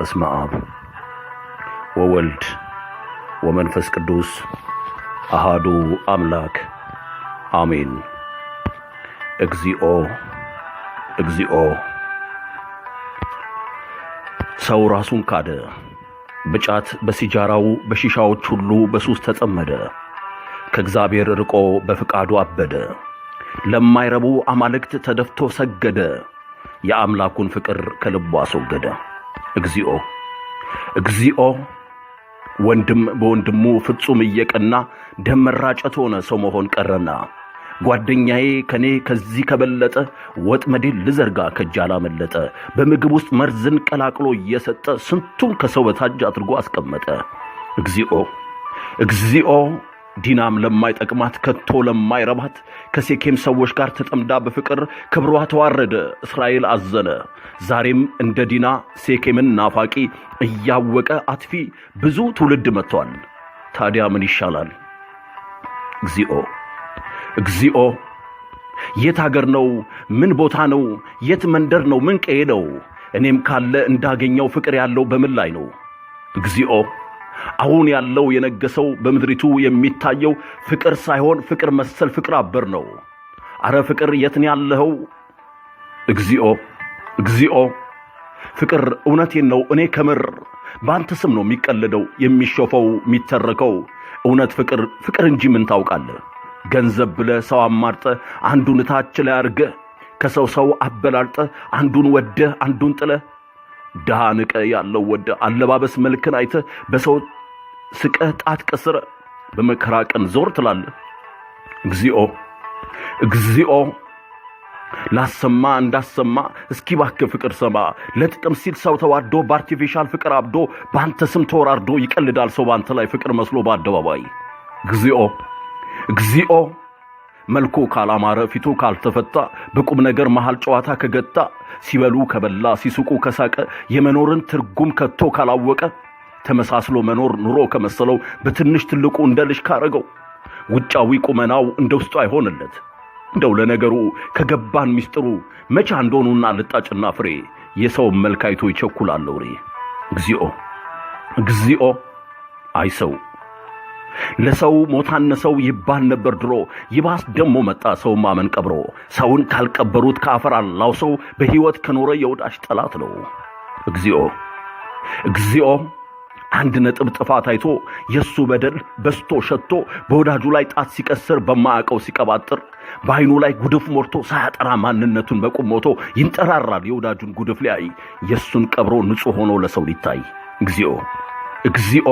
በስመ አብ ወወልድ ወመንፈስ ቅዱስ አሃዱ አምላክ አሜን። እግዚኦ እግዚኦ። ሰው ራሱን ካደ፣ በጫት በሲጃራው በሺሻዎች ሁሉ በሱስ ተጠመደ። ከእግዚአብሔር ርቆ በፍቃዱ አበደ። ለማይረቡ አማልክት ተደፍቶ ሰገደ። የአምላኩን ፍቅር ከልቡ አስወገደ። እግዚኦ እግዚኦ። ወንድም በወንድሙ ፍጹም እየቀና ደም መራጨት ሆነ፣ ሰው መሆን ቀረና። ጓደኛዬ ከኔ ከዚህ ከበለጠ ወጥመዴን ልዘርጋ ከጃላ መለጠ። በምግብ ውስጥ መርዝን ቀላቅሎ እየሰጠ ስንቱን ከሰው በታች አድርጎ አስቀመጠ። እግዚኦ እግዚኦ። ዲናም ለማይጠቅማት ከቶ ለማይረባት ከሴኬም ሰዎች ጋር ተጠምዳ በፍቅር ክብሯ ተዋረደ። እስራኤል አዘነ። ዛሬም እንደ ዲና ሴኬምን ናፋቂ እያወቀ አጥፊ ብዙ ትውልድ መጥቷል። ታዲያ ምን ይሻላል? እግዚኦ እግዚኦ። የት ሀገር ነው? ምን ቦታ ነው? የት መንደር ነው? ምን ቀዬ ነው? እኔም ካለ እንዳገኘው ፍቅር ያለው በምን ላይ ነው? እግዚኦ። አሁን ያለው የነገሰው በምድሪቱ የሚታየው ፍቅር ሳይሆን ፍቅር መሰል ፍቅር አበር ነው። አረ ፍቅር የትን ያለኸው? እግዚኦ እግዚኦ። ፍቅር እውነቴን ነው እኔ ከምር በአንተ ስም ነው የሚቀለደው የሚሾፈው የሚተረከው። እውነት ፍቅር ፍቅር እንጂ ምን ታውቃለህ? ገንዘብ ብለ ሰው አማርጠ አንዱን ታች ላይ አርገ ከሰው ሰው አበላልጠ አንዱን ወደ አንዱን ጥለ ድሃ ንቀ ያለው ወደ አለባበስ መልክን አይተ በሰው ስቀ ጣት ቀስረ በመከራ ቀን ዞር ትላለ። እግዚኦ እግዚኦ። ላሰማ እንዳሰማ እስኪ ባክ ፍቅር ሰማ። ለጥቅም ሲል ሰው ተዋዶ በአርቲፊሻል ፍቅር አብዶ ባንተ ስም ተወራርዶ ይቀልዳል ሰው ባንተ ላይ ፍቅር መስሎ በአደባባይ። እግዚኦ እግዚኦ። መልኩ ካላማረ ፊቱ ካልተፈታ በቁም ነገር መሃል ጨዋታ ከገታ ሲበሉ ከበላ ሲስቁ ከሳቀ የመኖርን ትርጉም ከቶ ካላወቀ ተመሳስሎ መኖር ኑሮ ከመሰለው በትንሽ ትልቁ እንደልሽ ካረገው ውጫዊ ቁመናው እንደ ውስጡ አይሆንለት። እንደው ለነገሩ ከገባን ሚስጥሩ መቻ እንደሆኑና ልጣጭና ፍሬ የሰው መልካይቶ ይቸኩላል ወሬ። እግዚኦ እግዚኦ። አይሰው ለሰው ሞታነሰው ይባል ነበር ድሮ፣ ይባስ ደሞ መጣ ሰው ማመን ቀብሮ። ሰውን ካልቀበሩት ከአፈር አላው ሰው በህይወት ከኖረ የወዳጅ ጠላት ነው። እግዚኦ እግዚኦ። አንድ ነጥብ ጥፋት አይቶ የሱ በደል በስቶ ሸቶ በወዳጁ ላይ ጣት ሲቀስር በማያቀው ሲቀባጥር በአይኑ ላይ ጉድፍ ሞርቶ ሳያጠራ ማንነቱን በቁም ሞቶ ይንጠራራል የወዳጁን ጉድፍ ላይ የሱን ቀብሮ ንጹህ ሆኖ ለሰው ሊታይ። እግዚኦ እግዚኦ።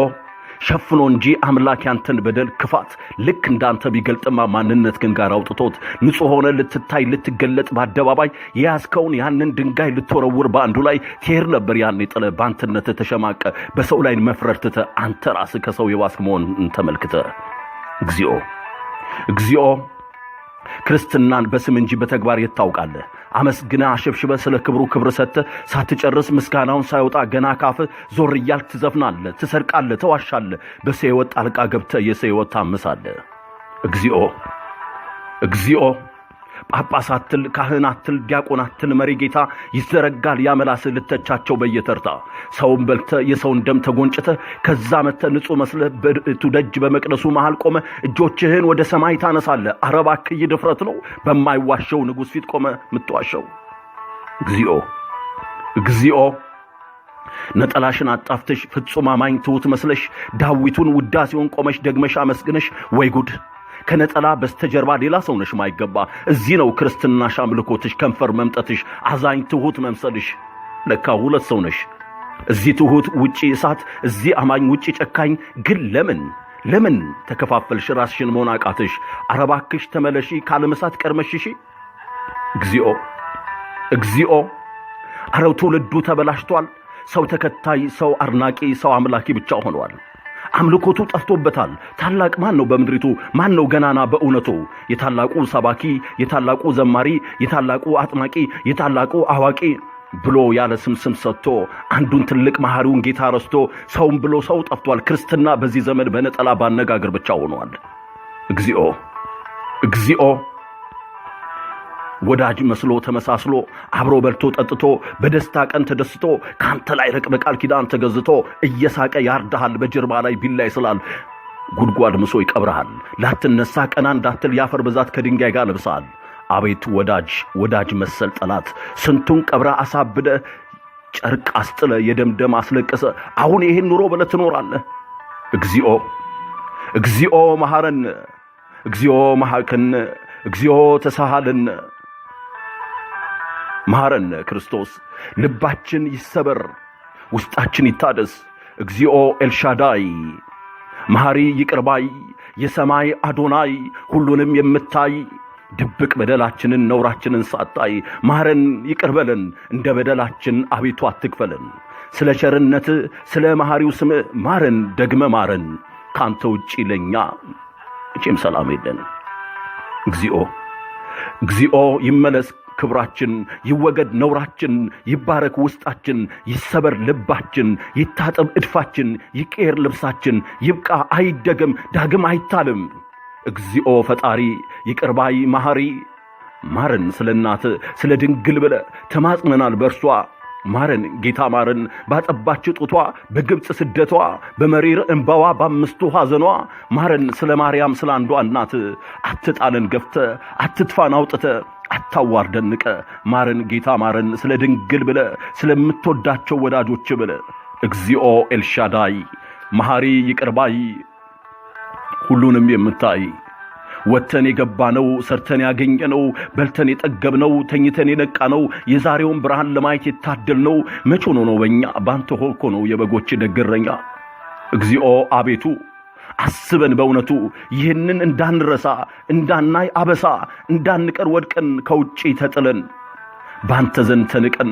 ሸፍኖ እንጂ አምላክ ያንተን በደል ክፋት ልክ እንዳንተ ቢገልጥማ ማንነት ግን ጋር አውጥቶት ንጹህ ሆነ ልትታይ ልትገለጥ በአደባባይ የያዝከውን ያንን ድንጋይ ልትወረውር በአንዱ ላይ ትሄድ ነበር። ያን ጥለ ባንተነት ተሸማቀ በሰው ላይ መፍረርትተ አንተ ራስህ ከሰው የዋስክ መሆን ተመልክተ። እግዚኦ እግዚኦ። ክርስትናን በስም እንጂ በተግባር የታውቃለህ። አመስግና አሸብሽበ ስለ ክብሩ ክብር ሰተ ሳትጨርስ ምስጋናውን ሳይወጣ ገና ካፍ ዞር እያልክ ትዘፍናለህ፣ ትሰርቃለህ፣ ተዋሻለህ። በሰይወት ጣልቃ ገብተ የሰይወት ታምሳለህ። እግዚኦ እግዚኦ። ጳጳሳትል ካህናትል ዲያቆናትል መሪ ጌታ ይዘረጋል ያመላስ ልተቻቸው በየተርታ። ሰውን በልተ የሰውን ደም ተጎንጭተ ከዛ መተ ንጹህ መስለ በእቱ ደጅ በመቅደሱ መሃል ቆመ እጆችህን ወደ ሰማይ ታነሳለህ። አረባክ ይድፍረት ነው በማይዋሸው ንጉሥ ፊት ቆመ ምትዋሸው። እግዚኦ እግዚኦ። ነጠላሽን አጣፍተሽ ፍጹም አማኝ ትውት መስለሽ ዳዊቱን ውዳሴውን ቆመሽ ደግመሽ አመስግነሽ ወይ ጉድ ከነጠላ በስተጀርባ ሌላ ሰው ነሽ ማይገባ። እዚህ ነው ክርስትናሽ አምልኮትሽ ከንፈር መምጠትሽ አዛኝ ትሁት መምሰልሽ። ለካ ሁለት ሰው ነሽ። እዚህ ትሁት ውጪ እሳት፣ እዚህ አማኝ ውጪ ጨካኝ። ግን ለምን ተከፋፈልሽ? ራስሽን መሆን አቃተሽ? አረባክሽ ተመለሺ ካለመሳት ቀርመሽሺ። እግዚኦ እግዚኦ። አረው ትውልዱ ተበላሽቷል። ሰው ተከታይ ሰው አርናቂ ሰው አምላኪ ብቻ ሆኗል። አምልኮቱ ጠፍቶበታል። ታላቅ ማን ነው በምድሪቱ? ማን ነው ገናና በእውነቱ? የታላቁ ሰባኪ የታላቁ ዘማሪ የታላቁ አጥማቂ የታላቁ አዋቂ ብሎ ያለ ስም ሰጥቶ አንዱን ትልቅ መሐሪውን ጌታ ረስቶ ሰውም ብሎ ሰው ጠፍቷል። ክርስትና በዚህ ዘመን በነጠላ ባነጋገር ብቻ ሆኗል። እግዚኦ እግዚኦ። ወዳጅ መስሎ ተመሳስሎ አብሮ በልቶ ጠጥቶ በደስታ ቀን ተደስቶ ካንተ ላይ ረቅ በቃል ኪዳን ተገዝቶ እየሳቀ ያርዳሃል በጀርባ ላይ ቢላ ይስላል ጉድጓድ ምሶ ይቀብራል ላትነሳ ቀና እንዳትል ያፈር በዛት ከድንጋይ ጋር ለብሳል አቤቱ ወዳጅ መሰል ጠላት ስንቱን ቀብራ አሳብደ ጨርቅ አስጥለ የደምደም አስለቀሰ አሁን ይሄን ኑሮ በለ ትኖራለህ እግዚኦ መሐረን እግዚኦ መሐከን እግዚኦ ተሳሃለን መሐረን ክርስቶስ ልባችን ይሰበር ውስጣችን ይታደስ እግዚኦ ኤልሻዳይ መሐሪ ይቅርባይ የሰማይ አዶናይ ሁሉንም የምታይ ድብቅ በደላችንን ነውራችንን ሳታይ መሐረን ይቅርበለን እንደ በደላችን አቤቱ አትክፈለን ስለ ቸርነት ስለ መሐሪው ስም ማረን ደግመ ማረን ካንተ ውጪ ለኛ እቺም ሰላም የለን እግዚኦ ይመለስ ክብራችን ይወገድ ነውራችን ይባረክ ውስጣችን ይሰበር ልባችን ይታጠብ እድፋችን ይቀር ልብሳችን ይብቃ አይደገም ዳግም አይታለም እግዚኦ ፈጣሪ ይቅርባይ መሐሪ ማረን ስለናት ስለ ድንግል ብለ ተማጽነናል በርሷ ማረን ጌታ ማረን ባጠባች ጡቷ በግብጽ ስደቷ በመሪር እንባዋ በአምስቱ ሐዘኗ ማረን ስለ ማርያም ስለ አንዷ እናት አትጣለን ገፍተ አትጥፋን አውጥተ አታዋርደን ንቀ ማረን ጌታ ማረን ስለ ድንግል ብለ ስለምትወዳቸው ወዳጆች ብለ እግዚኦ ኤልሻዳይ መሐሪ ይቅርባይ ሁሉንም የምታይ ወተን የገባነው ሰርተን ያገኘነው በልተን የጠገብነው ተኝተን የነቃነው የዛሬውን ብርሃን ለማየት የታደልነው መቼ ነው በእኛ ባንተ ሆልኮ ነው የበጎች ደግረኛ እግዚኦ አቤቱ አስበን በእውነቱ ይህንን እንዳንረሳ እንዳናይ አበሳ እንዳንቀር ወድቀን ከውጪ ተጥለን ባንተ ዘንድ ተንቀን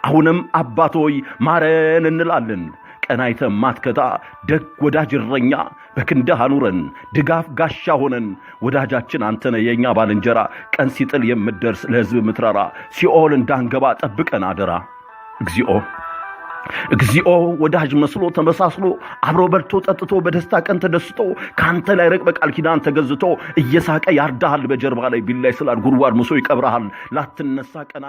አሁንም አባቶይ ማረን እንላለን ቀናይተ ማትከታ ደግ ወዳጅ እረኛ በክንደህ አኑረን ድጋፍ ጋሻ ሆነን ወዳጃችን አንተነ የኛ ባልንጀራ ቀን ሲጥል የምትደርስ ለሕዝብ ምትራራ ሲኦል እንዳንገባ ጠብቀን አደራ እግዚኦ ወዳጅ መስሎ ተመሳስሎ አብሮ በልቶ ጠጥቶ በደስታ ቀን ተደስቶ ካንተ ላይ ረቅ በቃል ኪዳን ተገዝቶ እየሳቀ ያርዳሃል በጀርባ ላይ ቢላይ ስላል ጉድጓድ ምሶ ይቀብራሃል ላትነሳ ቀና